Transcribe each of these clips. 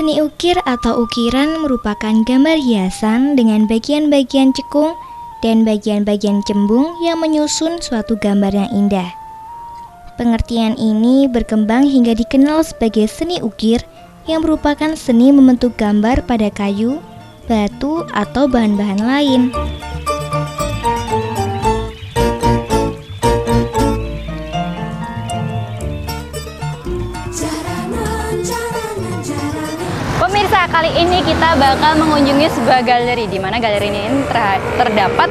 Seni ukir atau ukiran merupakan gambar hiasan dengan bagian-bagian cekung dan bagian-bagian cembung yang menyusun suatu gambar yang indah. Pengertian ini berkembang hingga dikenal sebagai seni ukir yang merupakan seni membentuk gambar pada kayu, batu, atau bahan-bahan lain. Pemirsa, kali ini kita bakal mengunjungi sebuah galeri, di mana galeri ini terdapat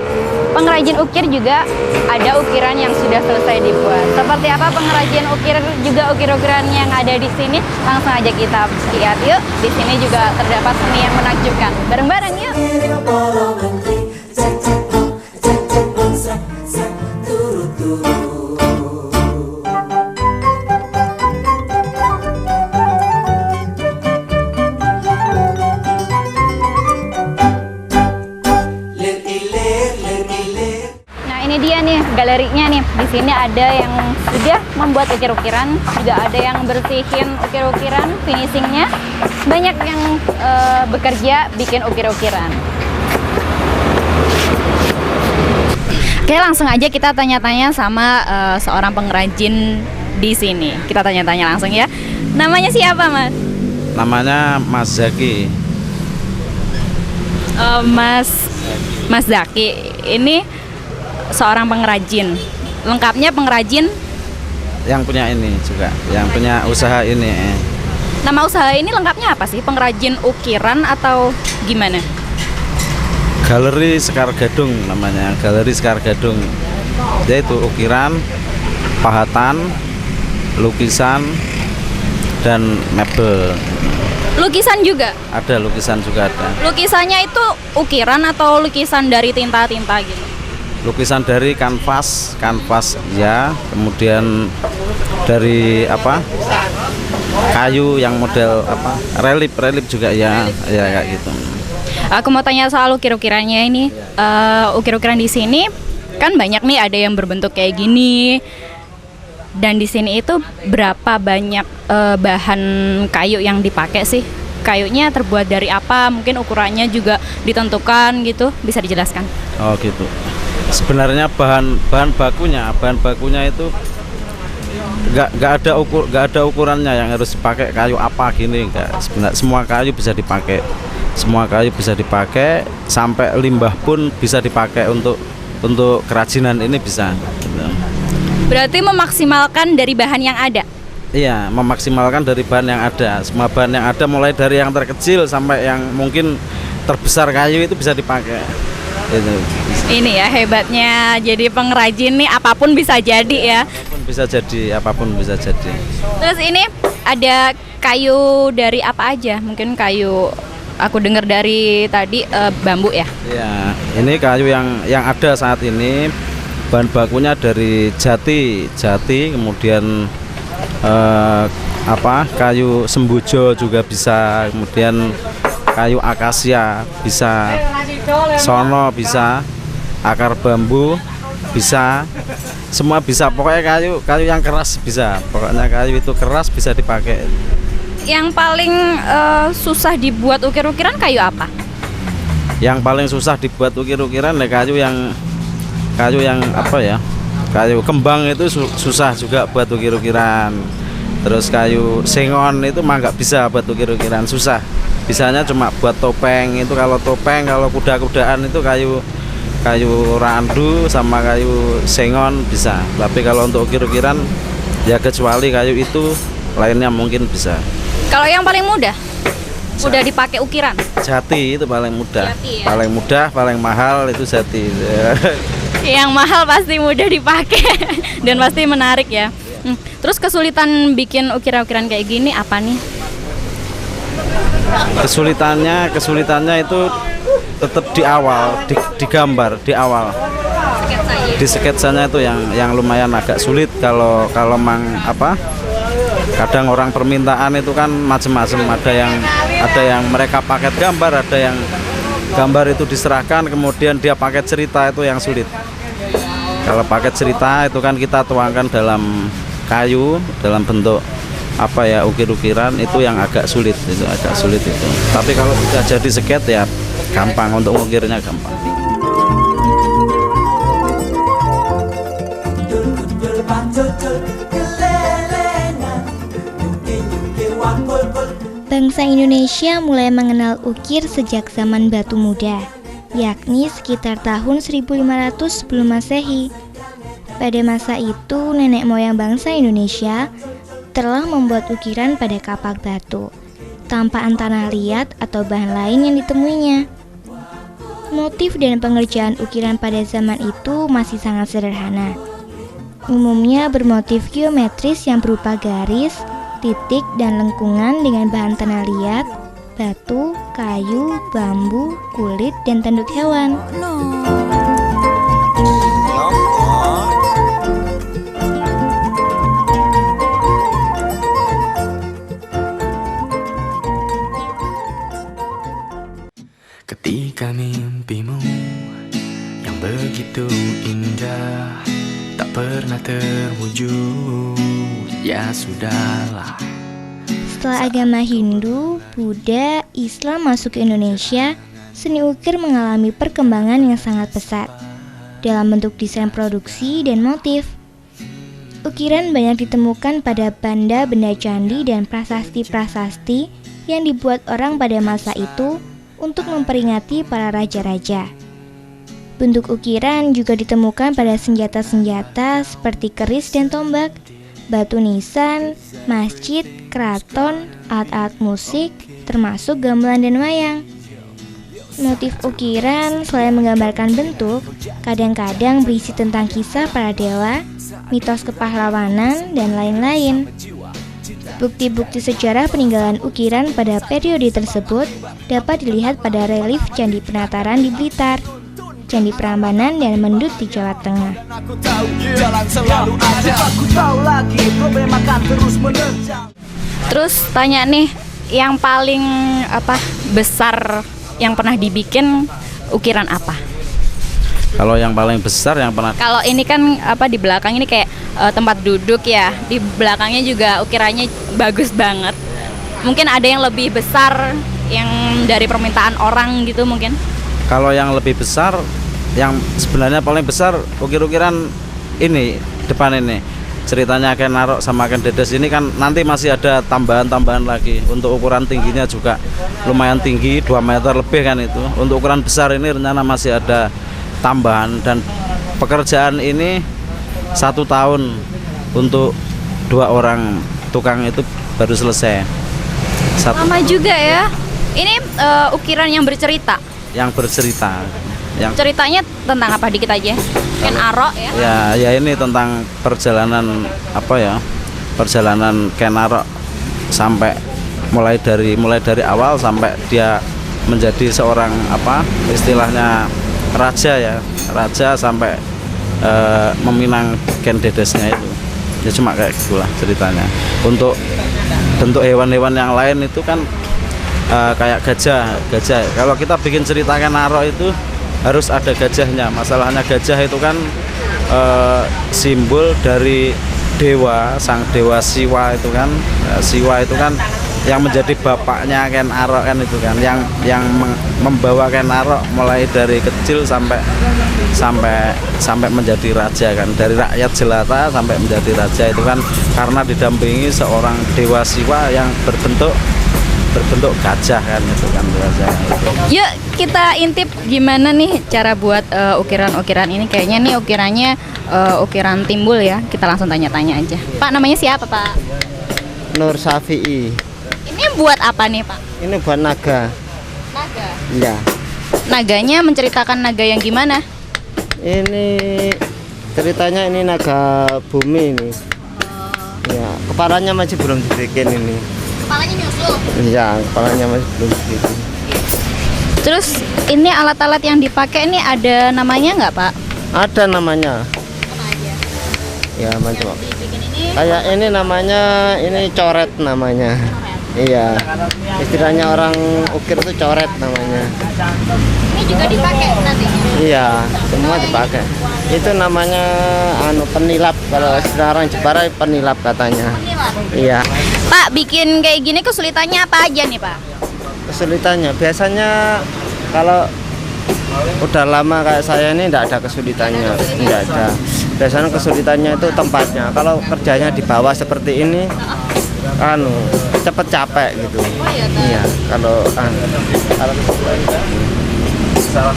pengrajin ukir, juga ada ukiran yang sudah selesai dibuat. Seperti apa pengrajin ukir juga ukir-ukiran yang ada di sini? Langsung aja kita lihat yuk. Di sini juga terdapat seni yang menakjubkan. Bareng-bareng yuk. Dia nih galerinya nih. Di sini ada yang sudah membuat ukir-ukiran, juga ada yang bersihin ukir-ukiran, finishingnya. Banyak yang bekerja bikin ukir-ukiran. Oke, langsung aja kita tanya-tanya sama seorang pengrajin di sini. Kita tanya-tanya langsung ya. Namanya siapa, Mas? Namanya Mas Zaki. Mas Zaki ini seorang pengrajin. Lengkapnya pengrajin yang punya ini juga, yang punya usaha ini. Nama usaha ini lengkapnya apa sih? Pengrajin ukiran atau gimana? Galeri Sekar Gadung namanya, Galeri Sekar Gadung. Yaitu ukiran, pahatan, lukisan, dan mebel. Lukisan juga? Ada, lukisan juga ada. Lukisannya itu ukiran atau lukisan dari tinta-tinta gitu? Lukisan dari kanvas ya, kemudian dari kayu yang model relief juga ya kayak gitu. Aku mau tanya soal ukir-ukirannya ini. Ukir-ukiran di sini kan banyak nih, ada yang berbentuk kayak gini. Dan di sini itu berapa banyak bahan kayu yang dipakai sih? Kayunya terbuat dari apa? Mungkin ukurannya juga ditentukan gitu. Bisa dijelaskan? Oh gitu. Sebenarnya bahan bakunya itu nggak ada ukurannya yang harus dipakai kayu apa gini, enggak. Sebenarnya semua kayu bisa dipakai sampai limbah pun bisa dipakai untuk kerajinan ini bisa. Berarti memaksimalkan dari bahan yang ada. Iya, memaksimalkan dari bahan yang ada. Semua bahan yang ada, mulai dari yang terkecil sampai yang mungkin terbesar kayu itu bisa dipakai. Itu. Ini ya hebatnya jadi pengrajin nih, apapun bisa jadi ya. Apapun bisa jadi. Terus ini ada kayu dari apa aja? Mungkin kayu, aku dengar dari tadi bambu ya? Iya, ini kayu yang ada saat ini bahan bakunya dari jati, kemudian kayu sembujo juga bisa, kemudian kayu akasia bisa, sono bisa, akar bambu bisa, semua bisa. Pokoknya kayu yang keras bisa. Pokoknya kayu itu keras bisa dipakai. Yang paling susah dibuat ukir-ukiran kayu apa? Yang paling susah dibuat ukir-ukiran kayu yang kayu kembang itu susah juga buat ukir-ukiran. Terus kayu sengon itu mah nggak bisa buat ukir-ukiran, susah. Bisanya cuma buat topeng. Itu kalau kuda-kudaan itu kayu randu sama kayu sengon bisa. Tapi kalau untuk ukir-ukiran ya kecuali kayu itu, lainnya mungkin bisa. Kalau yang paling mudah udah dipakai ukiran? Jati itu paling mudah. Jati, ya? Paling mudah, paling mahal itu jati. Yang mahal pasti mudah dipakai dan pasti menarik ya. Terus kesulitan bikin ukiran-ukiran kayak gini apa nih? Kesulitannya itu tetap di awal, digambar di awal. Di sketsanya itu yang lumayan agak sulit. Kalau kadang orang permintaan itu kan macam-macam. Ada yang mereka paket gambar, ada yang gambar itu diserahkan kemudian dia paket cerita, itu yang sulit. Kalau paket cerita itu kan kita tuangkan dalam kayu, dalam bentuk apa ya, ukir-ukiran itu yang agak sulit itu, tapi kalau sudah jadi sket ya gampang, untuk ngukirnya gampang. Bangsa Indonesia mulai mengenal ukir sejak zaman batu muda, yakni sekitar tahun 1500 sebelum Masehi. Pada masa itu, nenek moyang bangsa Indonesia telah membuat ukiran pada kapak batu, tampakan tanah liat atau bahan lain yang ditemuinya. Motif dan pengerjaan ukiran pada zaman itu masih sangat sederhana. Umumnya bermotif geometris yang berupa garis, titik, dan lengkungan dengan bahan tanah liat, batu, kayu, bambu, kulit, dan tanduk hewan. Ketika mimpimu yang begitu indah tak pernah terwujud, ya sudahlah. Setelah agama Hindu, Buddha, Islam masuk ke Indonesia, seni ukir mengalami perkembangan yang sangat pesat dalam bentuk desain produksi dan motif. Ukiran banyak ditemukan pada benda-benda candi dan prasasti-prasasti yang dibuat orang pada masa itu untuk memperingati para raja-raja. Bentuk ukiran juga ditemukan pada senjata-senjata seperti keris dan tombak, batu nisan, masjid, keraton, alat-alat musik, termasuk gamelan dan wayang. Motif ukiran selain menggambarkan bentuk, kadang-kadang berisi tentang kisah para dewa, mitos kepahlawanan, dan lain-lain. Bukti-bukti sejarah peninggalan ukiran pada periode tersebut dapat dilihat pada relief Candi Penataran di Blitar, Candi Prambanan, dan Mendut di Jawa Tengah. Terus tanya nih, yang paling besar yang pernah dibikin ukiran apa? Kalau yang paling besar yang pernah, Kalau ini kan di belakang ini kayak tempat duduk ya, di belakangnya juga ukirannya bagus banget. Mungkin ada yang lebih besar yang dari permintaan orang gitu mungkin? kalau yang lebih besar, yang sebenarnya paling besar ukir-ukiran ini depan ini. Ceritanya Ken Arok sama Ken Dedes ini kan nanti masih ada tambahan-tambahan lagi. Untuk ukuran tingginya juga lumayan tinggi, 2 meter lebih kan itu. Untuk ukuran besar ini rencana masih ada tambahan, dan pekerjaan ini 1 tahun untuk 2 orang tukang itu baru selesai. Lama juga ya. Ini ukiran yang bercerita. Yang bercerita. Yang Ceritanya tentang apa dikit aja? Ken Arok ya. ya ini tentang perjalanan perjalanan Ken Arok sampai mulai dari awal sampai dia menjadi seorang istilahnya raja sampai meminang Ken Dedesnya itu. Ya cuma kayak gitulah ceritanya. Untuk bentuk hewan-hewan yang lain itu kan kayak gajah. Kalau kita bikin cerita Ken Arok itu harus ada gajahnya. Masalahnya gajah itu kan simbol dari dewa, sang dewa Siwa itu kan. Siwa itu kan yang menjadi bapaknya Ken Arok kan itu kan, yang membawa Ken Arok mulai dari kecil sampai menjadi raja kan, dari rakyat jelata sampai menjadi raja itu kan karena didampingi seorang dewa Siwa yang berbentuk gajah kan itu kan biasa. Yuk kita intip gimana nih cara buat ukiran-ukiran ini. Kayaknya nih ukirannya ukiran timbul ya. Kita langsung tanya-tanya aja. Pak, namanya siapa Pak? Nur Syafi'i. Ini buat apa nih Pak? Ini buat naga. Naga. Ya. Naganya menceritakan naga yang gimana? Ini ceritanya ini naga bumi ini. Ya, kepalanya masih belum dibikin ini. Kepalanya nyusul. Iya, kepalanya masih belum dibikin. Terus ini alat-alat yang dipakai ini ada namanya nggak Pak? Ada namanya. Apa aja? Ya, macam. Dibikin ini Kayak ini namanya, ini coret namanya. Iya. Istilahnya orang ukir itu coret namanya. ini juga dipakai nantinya. Iya, semua dipakai. Itu namanya penilap, kalau istilah orang Jepara penilap katanya. Penilap. Iya. Pak, bikin kayak gini kesulitannya apa aja nih Pak? Kesulitannya biasanya kalau udah lama kayak saya ini tidak ada kesulitannya, tidak ada. Biasanya kesulitannya itu tempatnya. Kalau kerjanya di bawah seperti ini, cepet capek gitu. Iya, kalau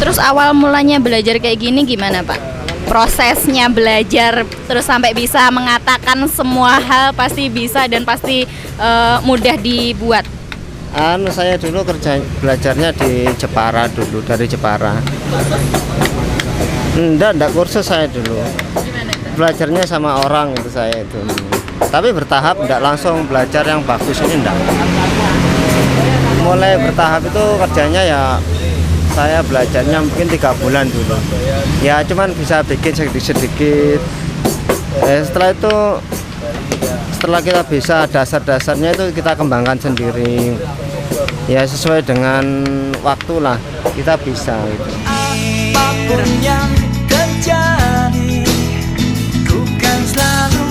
Terus awal mulanya belajar kayak gini gimana Pak? Prosesnya belajar terus sampai bisa mengatakan semua hal pasti bisa dan pasti mudah dibuat. saya dulu belajarnya di Jepara dulu, dari Jepara. Enggak kursus saya dulu. Belajarnya sama orang itu saya itu. Tapi bertahap, enggak langsung belajar yang bagus ini enggak. Mulai bertahap itu kerjanya ya saya belajarnya mungkin 3 bulan dulu. Ya cuman bisa bikin sedikit-sedikit. Setelah kita bisa dasar-dasarnya itu kita kembangkan sendiri. Ya sesuai dengan waktu lah kita bisa gitu. Apapun yang terjadi, ku kan selalu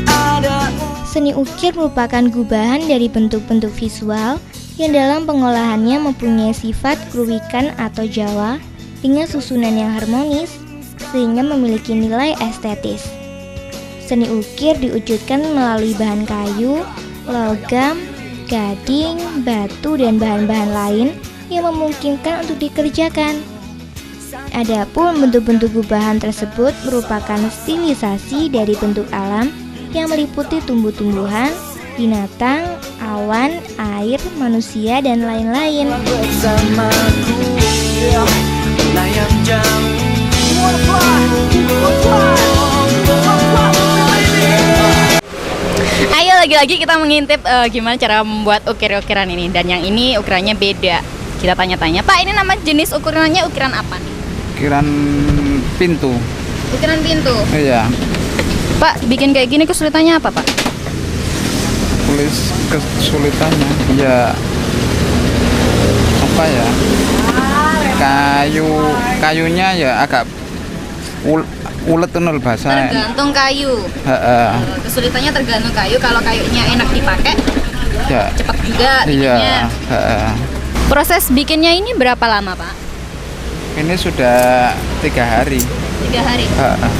ada. Seni ukir merupakan gubahan dari bentuk-bentuk visual yang dalam pengolahannya mempunyai sifat keruwikan atau jawa dengan susunan yang harmonis sehingga memiliki nilai estetis. Seni ukir diwujudkan melalui bahan kayu, logam, gading, batu, dan bahan-bahan lain yang memungkinkan untuk dikerjakan. Adapun bentuk-bentuk gubahan tersebut merupakan stilisasi dari bentuk alam yang meliputi tumbuh-tumbuhan, binatang, awan, air, manusia, dan lain-lain. Bersamaku, layang jauh. Ayo lagi-lagi kita mengintip gimana cara membuat ukir-ukiran ini. Dan yang ini ukurannya beda. Kita tanya-tanya, Pak, ini nama jenis ukurannya ukiran apa nih? Ukiran pintu. Ukiran pintu. Iya. Pak, bikin kayak gini kesulitannya apa, Pak? Kesulitannya ya apa ya? Kayunya ya agak ulet tuh bahasa. Tergantung kayu. Kesulitannya tergantung kayu. Kalau kayunya enak dipakai, Ya. cepat juga Iya. bikinnya. Proses bikinnya ini berapa lama, Pak? Ini sudah 3 hari. 3 hari.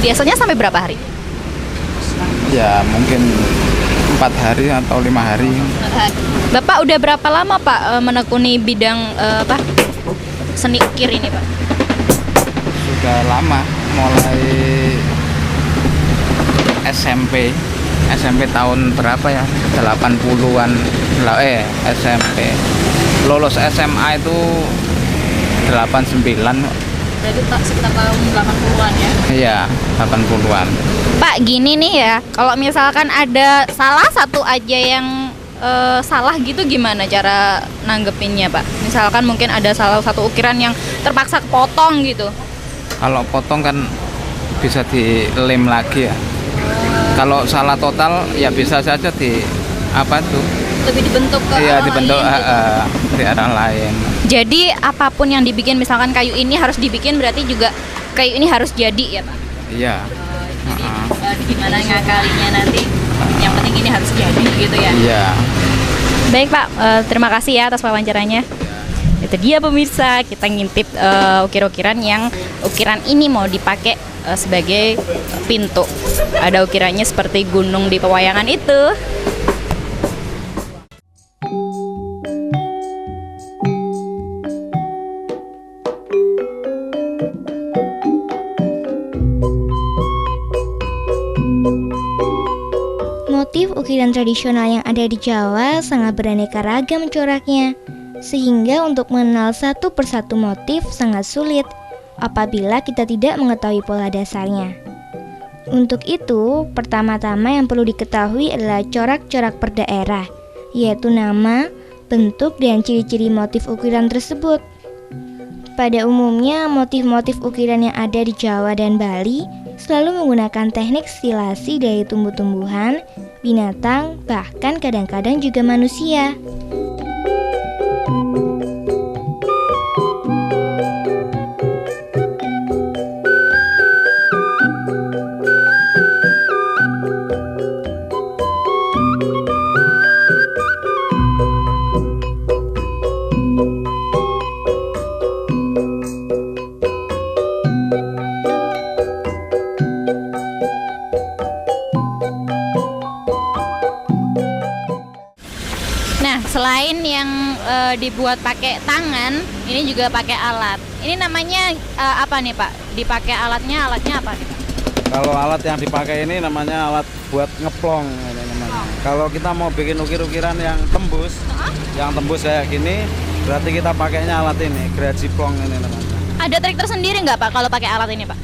Biasanya sampai berapa hari? Ya mungkin 4 hari atau 5 hari. 4 hari. Bapak udah berapa lama, Pak, menekuni bidang seni ukir ini, Pak? Sudah lama, mulai SMP tahun berapa ya? 80-an. SMP. Lulus SMA itu 89. Berarti sekitar tahun 80-an ya? Iya, 80-an. Pak, gini nih ya, kalau misalkan ada salah satu aja yang salah gitu, gimana cara nanggepinnya, Pak? Misalkan mungkin ada salah satu ukiran yang terpaksa kepotong gitu. Kalau potong kan bisa dilem lagi ya. Kalau salah total ya bisa saja Lebih dibentuk ke iya arah dibentuk lain gitu. di arah lain. Jadi apapun yang dibikin, misalkan kayu ini harus dibikin, berarti juga kayu ini harus jadi ya, Pak? Iya. Jadi gimana ngakalinya nanti, yang penting ini harus jadi gitu ya? Iya. Baik, Pak, terima kasih ya atas wawancaranya. Itu dia pemirsa, kita ngintip ukir-ukiran yang ukiran ini mau dipakai sebagai pintu. Ada ukirannya seperti gunung di pewayangan itu. Motif ukiran tradisional yang ada di Jawa sangat beraneka ragam coraknya, sehingga untuk mengenal satu persatu motif sangat sulit apabila kita tidak mengetahui pola dasarnya. Untuk itu, pertama-tama yang perlu diketahui adalah corak-corak per daerah, yaitu nama, bentuk, dan ciri-ciri motif ukiran tersebut. Pada umumnya, motif-motif ukiran yang ada di Jawa dan Bali selalu menggunakan teknik stilasi dari tumbuh-tumbuhan, binatang, bahkan kadang-kadang juga manusia. dibuat pakai tangan, ini juga pakai alat. Ini namanya apa nih Pak? Dipakai alatnya apa nih Pak? Kalau alat yang dipakai ini namanya alat buat ngeplong ini namanya. Kalau kita mau bikin ukir-ukiran yang tembus kayak gini, berarti kita pakainya alat ini, geraji plong ini namanya. Ada trik tersendiri nggak Pak kalau pakai alat ini Pak?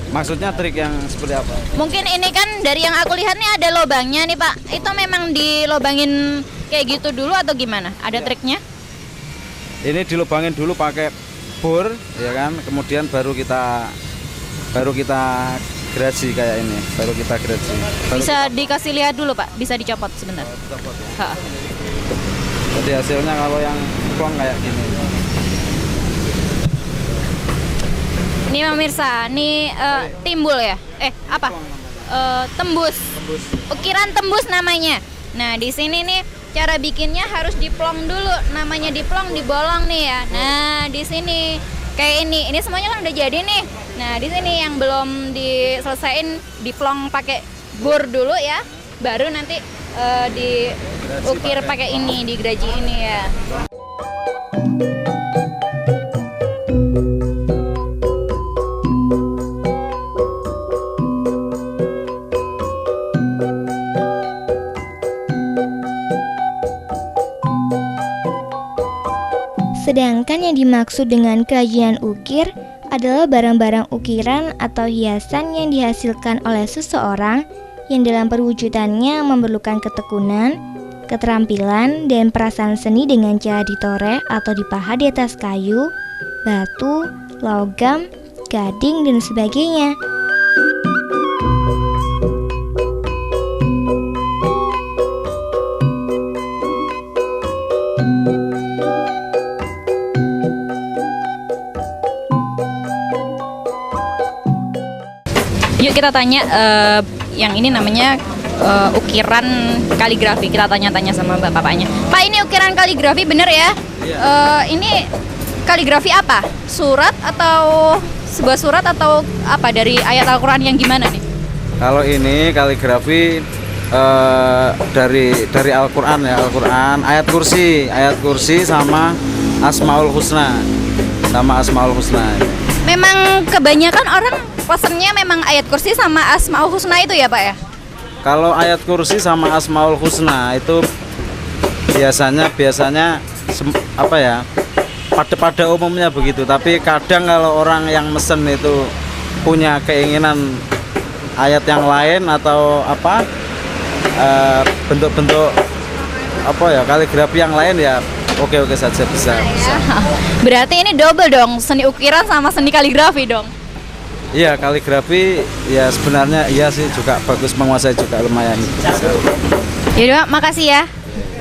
Maksudnya trik yang seperti apa? Mungkin ini kan dari yang aku lihat nih ada lobangnya nih Pak. Itu memang dilobangin kayak gitu dulu atau gimana? Ada triknya? Ini dilubangin dulu pakai bor, ya kan? Kemudian baru kita geraji kayak ini, baru kita geraji. Bisa dikasih lihat dulu Pak, bisa dicopot sebentar. Copot ya. Ha. Jadi hasilnya kalau yang plong kayak gini. Ini pemirsa, ini timbul ya? Apa? Tembus. Ukiran tembus namanya. Nah, di sini nih cara bikinnya harus diplong dulu. Namanya diplong, dibolong nih ya. Nah, di sini kayak ini. Ini semuanya kan udah jadi nih. Nah, di sini yang belum diselesain diplong pakai bor dulu ya. Baru nanti diukir pakai ini, digeraji ini ya. Sedangkan yang dimaksud dengan kerajinan ukir adalah barang-barang ukiran atau hiasan yang dihasilkan oleh seseorang yang dalam perwujudannya memerlukan ketekunan, keterampilan, dan perasaan seni dengan cara ditoreh atau dipahat di atas kayu, batu, logam, gading, dan sebagainya. Yuk kita tanya, yang ini namanya ukiran kaligrafi. Kita tanya-tanya sama bapaknya. Pak, ini ukiran kaligrafi bener ya? Ini kaligrafi apa? Surat atau sebuah surat atau apa dari ayat Al-Quran yang gimana nih? Kalau ini kaligrafi dari Al-Quran ya, Al-Quran, ayat kursi sama Asmaul Husna. Memang kebanyakan orang pesennya memang ayat kursi sama Asmaul Husna itu ya Pak ya? Kalau ayat kursi sama Asmaul Husna itu biasanya apa ya, pada umumnya begitu. Tapi kadang kalau orang yang mesen itu punya keinginan ayat yang lain atau apa, bentuk-bentuk apa ya, kaligrafi yang lain ya oke saja bisa. Berarti ini double dong, seni ukiran sama seni kaligrafi dong. Iya, kaligrafi ya sebenarnya iya sih, juga bagus, menguasai juga lumayan. Yaudah, makasih ya.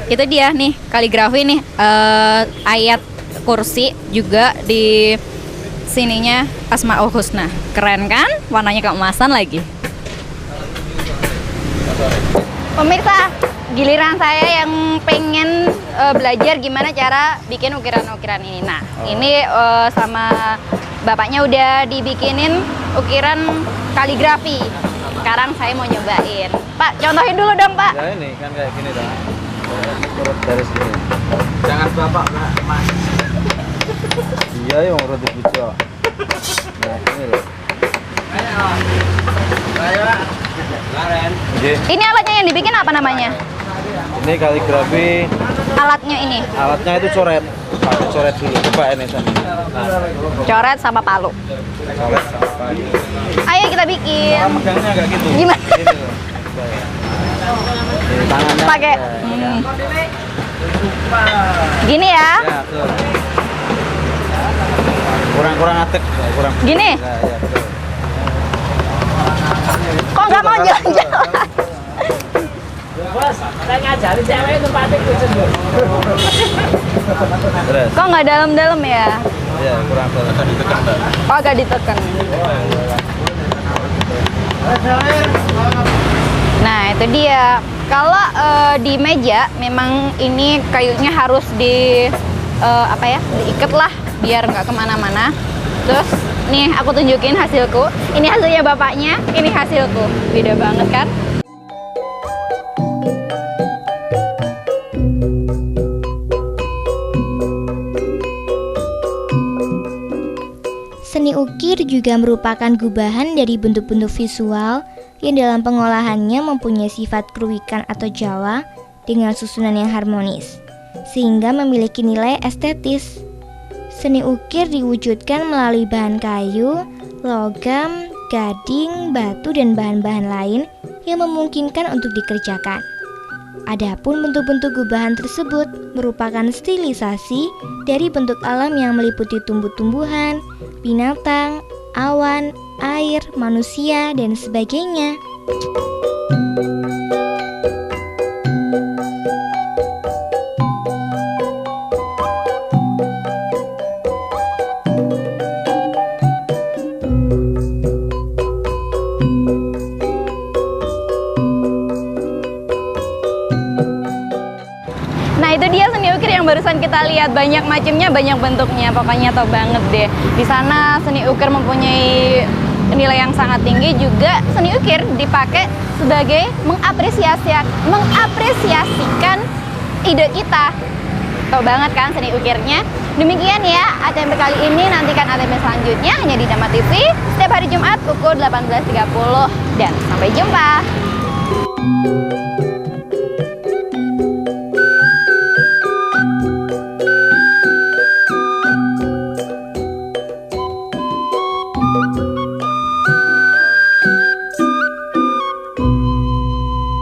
Itu dia nih kaligrafi nih, ayat kursi juga di sininya Asmaul Husna. Keren kan? Warnanya keemasan lagi. Pemirsa, giliran saya yang pengen belajar gimana cara bikin ukiran-ukiran ini. Nah, ini sama bapaknya udah dibikinin ukiran kaligrafi. Sekarang saya mau nyobain. Pak, contohin dulu dong, Pak. Ya ini kan kayak gini dah. Urut dari sini. Jangan bapak, Mas. Iya, yang urut di pucuk. Nah, ini loh. Ini alatnya yang dibikin apa namanya? Ini kaligrafi. Alatnya ini. Alatnya itu coret. Pakai coret dulu. Coba ini sana. Coret sama palu. Coret sama palu. Ayo kita bikin. Cara megangnya agak gitu. Gimana? Ini loh. Ini tangannya. Pakai. Gini ya. Ya, betul. Kurang atek, kurang. Gini. Ya, betul. Kok nggak mau jalan-jalan? Terus. Kok nggak dalam-dalam ya? Ya, kurang dalam. Oh, agak ditekan. Nah, itu dia. Kalau di meja memang ini kayunya harus diikat lah biar nggak kemana-mana. Terus nih aku tunjukin hasilku. Ini hasilnya bapaknya, ini hasilku. Beda banget kan? Seni ukir juga merupakan gubahan dari bentuk-bentuk visual yang dalam pengolahannya mempunyai sifat keruikan atau Jawa dengan susunan yang harmonis, sehingga memiliki nilai estetis. Seni ukir diwujudkan melalui bahan kayu, logam, gading, batu, dan bahan-bahan lain yang memungkinkan untuk dikerjakan. Adapun bentuk-bentuk gubahan tersebut merupakan stilisasi dari bentuk alam yang meliputi tumbuh-tumbuhan, binatang, awan, air, manusia, dan sebagainya. Nah itu dia seni ukir yang barusan kita lihat, banyak macamnya, banyak bentuknya, pokoknya top banget deh. Di sana seni ukir mempunyai nilai yang sangat tinggi, juga seni ukir dipakai sebagai mengapresiasikan ide kita. Top banget kan seni ukirnya. Demikian ya ATMP kali ini, nantikan ATMP selanjutnya hanya di Dama TV setiap hari Jumat pukul 18.30 dan sampai jumpa. Thank you.